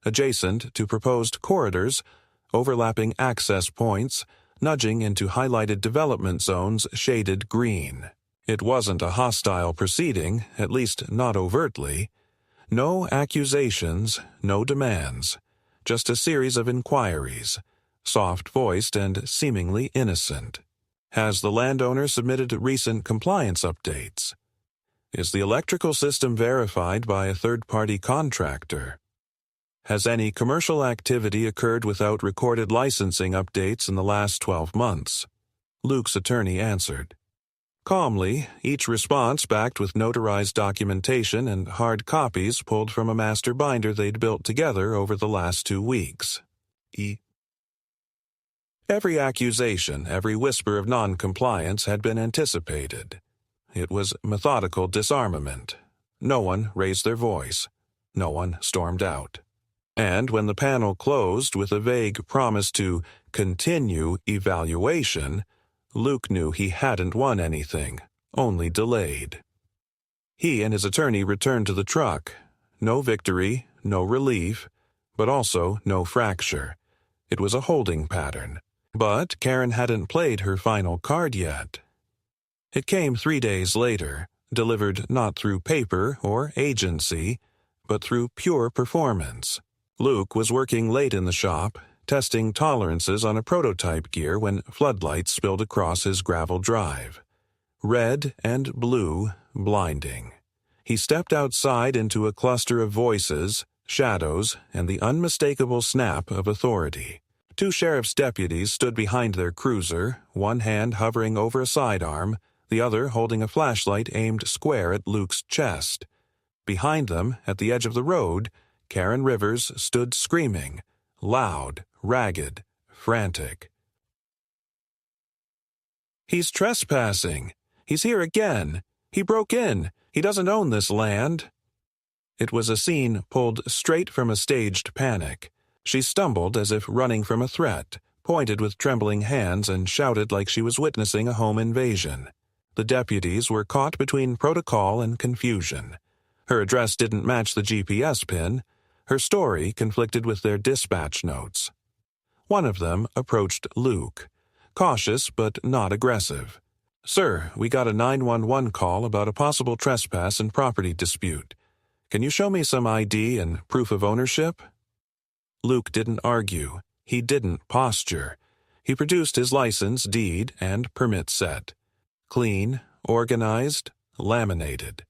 adjacent to proposed corridors, overlapping access points, nudging into highlighted development zones shaded green. It wasn't a hostile proceeding, at least not overtly. No accusations, no demands, just a series of inquiries, soft-voiced and seemingly innocent. Has the landowner submitted recent compliance updates? Is the electrical system verified by a third-party contractor? Has any commercial activity occurred without recorded licensing updates in the last 12 months? Luke's attorney answered. Calmly, each response backed with notarized documentation and hard copies pulled from a master binder they'd built together over the last 2 weeks. Every accusation, every whisper of non-compliance had been anticipated. It was methodical disarmament. No one raised their voice. No one stormed out. And when the panel closed with a vague promise to continue evaluation, Luke knew he hadn't won anything, only delayed. He and his attorney returned to the truck. No victory, no relief, but also no fracture. It was a holding pattern. But Karen hadn't played her final card yet. It came 3 days later, delivered not through paper or agency, but through pure performance. Luke was working late in the shop, testing tolerances on a prototype gear when floodlights spilled across his gravel drive. Red and blue, blinding. He stepped outside into a cluster of voices, shadows, and the unmistakable snap of authority. 2 sheriff's deputies stood behind their cruiser, one hand hovering over a sidearm, the other holding a flashlight aimed square at Luke's chest. Behind them, at the edge of the road, Karen Rivers stood screaming, loud, ragged, frantic. "He's trespassing! He's here again! He broke in! He doesn't own this land!" It was a scene pulled straight from a staged panic. She stumbled as if running from a threat, pointed with trembling hands, and shouted like she was witnessing a home invasion. The deputies were caught between protocol and confusion. Her address didn't match the GPS pin. Her story conflicted with their dispatch notes. One of them approached Luke, cautious but not aggressive. "Sir, we got a 911 call about a possible trespass and property dispute. Can you show me some ID and proof of ownership?" Luke didn't argue. He didn't posture. He produced his license, deed, and permit set. Clean, organized, laminated.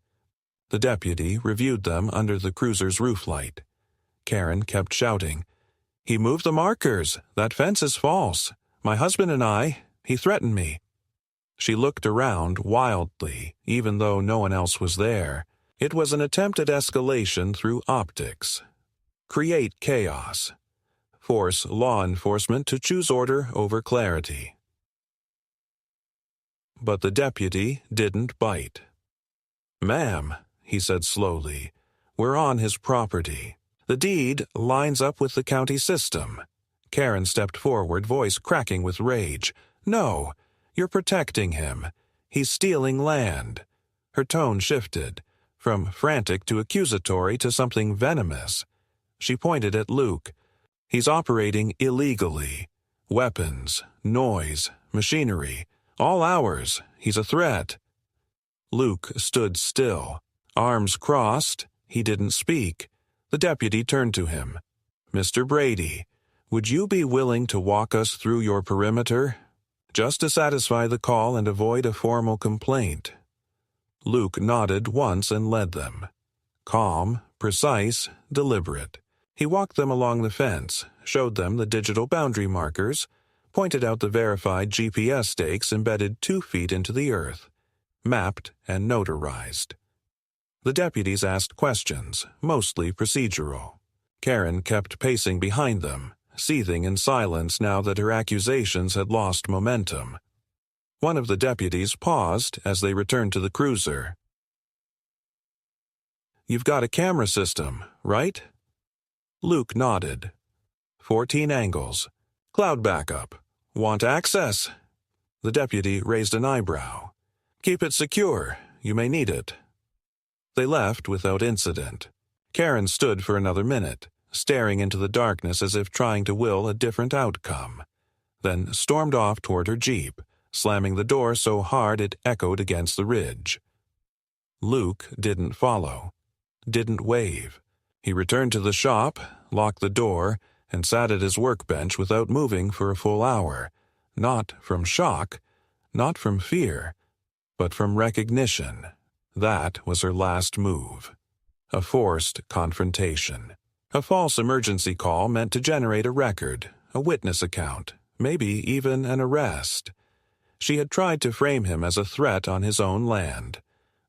The deputy reviewed them under the cruiser's rooflight. Karen kept shouting, "He moved the markers! That fence is false! My husband and he threatened me!" She looked around wildly, even though no one else was there. It was an attempt at escalation through optics. create chaos, force law enforcement to choose order over clarity. But the deputy didn't bite. "Ma'am," he said slowly, "we're on his property. The deed lines up with the county system." Karen stepped forward, voice cracking with rage. "No, you're protecting him. He's stealing land." Her tone shifted, from frantic to accusatory to something venomous. She pointed at Luke. "He's operating illegally. Weapons, noise, machinery, all ours. He's a threat." Luke stood still, arms crossed. He didn't speak. The deputy turned to him. "Mr. Brady, would you be willing to walk us through your perimeter, just to satisfy the call and avoid a formal complaint?" Luke nodded once and led them. Calm, precise, deliberate. He walked them along the fence, showed them the digital boundary markers, pointed out the verified GPS stakes embedded 2 feet into the earth, mapped and notarized. The deputies asked questions, mostly procedural. Karen kept pacing behind them, seething in silence now that her accusations had lost momentum. One of the deputies paused as they returned to the cruiser. "You've got a camera system, right?" Luke nodded. 14 angles. Cloud backup. Want access?" The deputy raised an eyebrow. "Keep it secure. You may need it." They left without incident. Karen stood for another minute, staring into the darkness as if trying to will a different outcome, then stormed off toward her Jeep, slamming the door so hard it echoed against the ridge. Luke didn't follow, didn't wave. He returned to the shop, locked the door, and sat at his workbench without moving for a full hour, not from shock, not from fear, but from recognition. That was her last move. A forced confrontation. A false emergency call meant to generate a record, a witness account, maybe even an arrest. She had tried to frame him as a threat on his own land,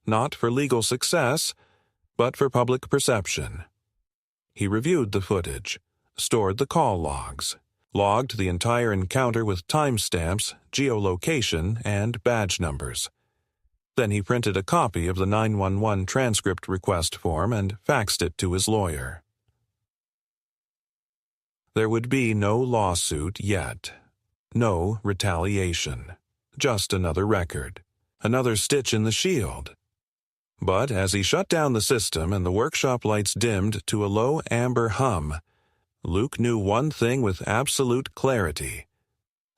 not for legal success, but for public perception. He reviewed the footage, stored the call logs, logged the entire encounter with timestamps, geolocation, and badge numbers. Then he printed a copy of the 911 transcript request form and faxed it to his lawyer. There would be no lawsuit yet. No retaliation. Just another record. Another stitch in the shield. But as he shut down the system and the workshop lights dimmed to a low amber hum, Luke knew one thing with absolute clarity.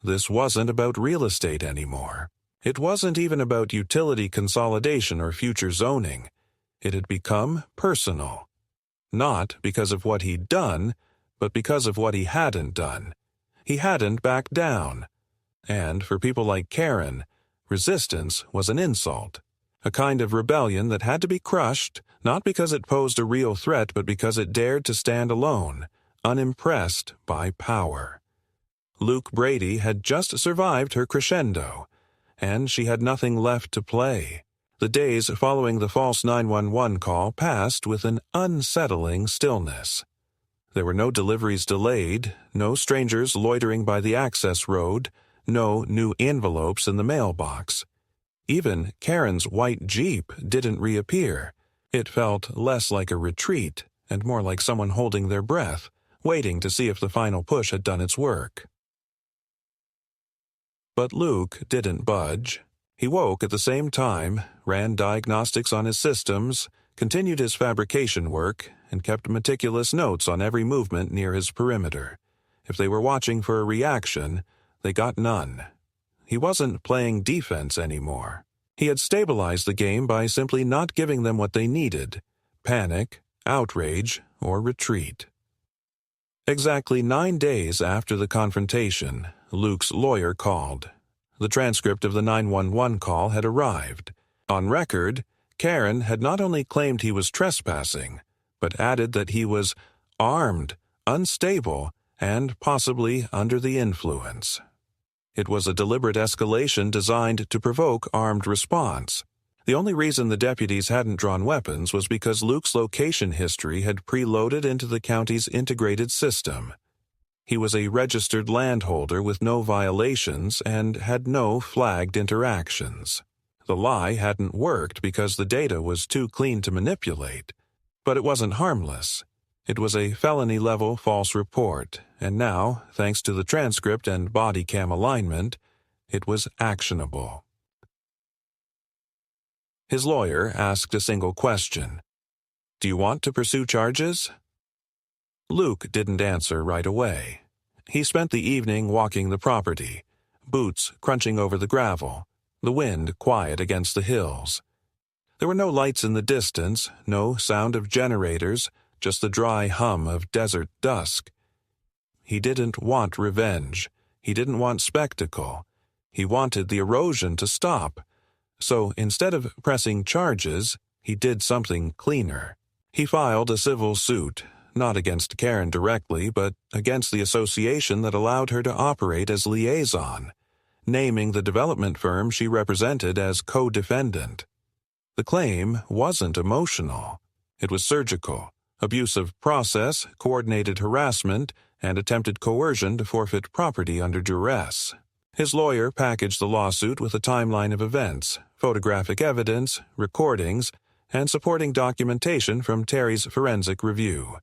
This wasn't about real estate anymore. It wasn't even about utility consolidation or future zoning. It had become personal. Not because of what he'd done, but because of what he hadn't done. He hadn't backed down. And for people like Karen, resistance was an insult. A kind of rebellion that had to be crushed, not because it posed a real threat, but because it dared to stand alone, unimpressed by power. Luke Brady had just survived her crescendo, and she had nothing left to play. The days following the false 911 call passed with an unsettling stillness. There were no deliveries delayed, no strangers loitering by the access road, no new envelopes in the mailbox. Even Karen's white Jeep didn't reappear. It felt less like a retreat and more like someone holding their breath, waiting to see if the final push had done its work. But Luke didn't budge. He woke at the same time, ran diagnostics on his systems, continued his fabrication work, and kept meticulous notes on every movement near his perimeter. If they were watching for a reaction, they got none. He wasn't playing defense anymore. He had stabilized the game by simply not giving them what they needed: panic, outrage, or retreat. Exactly 9 days after the confrontation, Luke's lawyer called. The transcript of the 911 call had arrived. On record, Karen had not only claimed he was trespassing, but added that he was armed, unstable, and possibly under the influence. It was a deliberate escalation designed to provoke armed response. The only reason the deputies hadn't drawn weapons was because Luke's location history had preloaded into the county's integrated system. He was a registered landholder with no violations and had no flagged interactions. The lie hadn't worked because the data was too clean to manipulate, but it wasn't harmless. It was a felony-level false report, and now, thanks to the transcript and body cam alignment, it was actionable. His lawyer asked a single question. "Do you want to pursue charges?" Luke didn't answer right away. He spent the evening walking the property, boots crunching over the gravel, the wind quiet against the hills. There were no lights in the distance, no sound of generators, just the dry hum of desert dusk. He didn't want revenge. He didn't want spectacle. He wanted the erosion to stop. So instead of pressing charges, he did something cleaner. He filed a civil suit, not against Karen directly, but against the association that allowed her to operate as liaison, naming the development firm she represented as co-defendant. The claim wasn't emotional. It was surgical: abusive process, coordinated harassment, and attempted coercion to forfeit property under duress. His lawyer packaged the lawsuit with a timeline of events, photographic evidence, recordings, and supporting documentation from Terry's forensic review.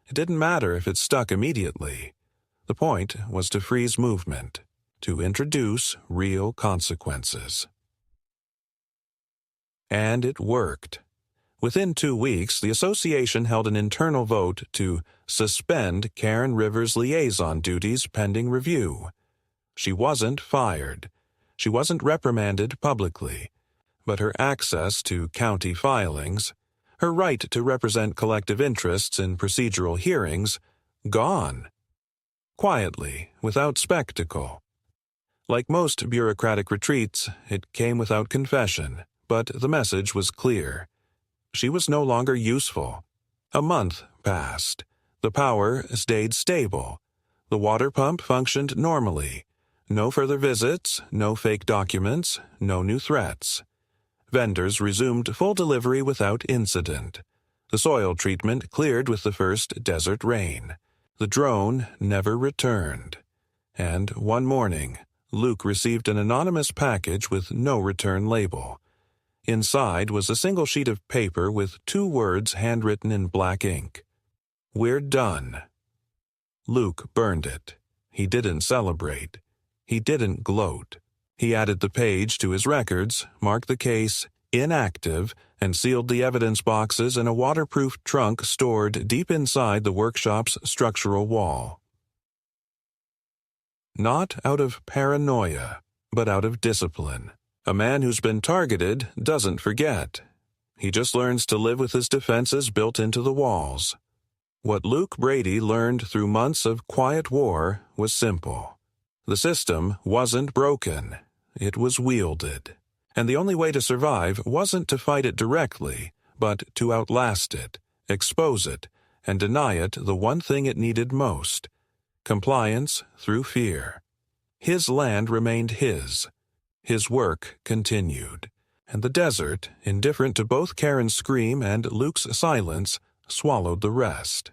It didn't matter if it stuck immediately. The point was to freeze movement, to introduce real consequences. And it worked. Within 2 weeks, the association held an internal vote to suspend Karen Rivers' liaison duties pending review. She wasn't fired. She wasn't reprimanded publicly. But her access to county filings, her right to represent collective interests in procedural hearings, gone. Quietly, without spectacle. Like most bureaucratic retreats, it came without confession, but the message was clear. She was no longer useful. A month passed. The power stayed stable. The water pump functioned normally. No further visits, no fake documents, no new threats. Vendors resumed full delivery without incident. The soil treatment cleared with the first desert rain. The drone never returned. And one morning, Luke received an anonymous package with no return label. Inside was a single sheet of paper with 2 words handwritten in black ink. "We're done." Luke burned it. He didn't celebrate. He didn't gloat. He added the page to his records, marked the case inactive, and sealed the evidence boxes in a waterproof trunk stored deep inside the workshop's structural wall. Not out of paranoia, but out of discipline. A man who's been targeted doesn't forget. He just learns to live with his defenses built into the walls. What Luke Brady learned through months of quiet war was simple. The system wasn't broken. It was wielded. And the only way to survive wasn't to fight it directly, but to outlast it, expose it, and deny it the one thing it needed most: compliance through fear. His land remained his. His work continued. And the desert, indifferent to both Karen's scream and Luke's silence, swallowed the rest.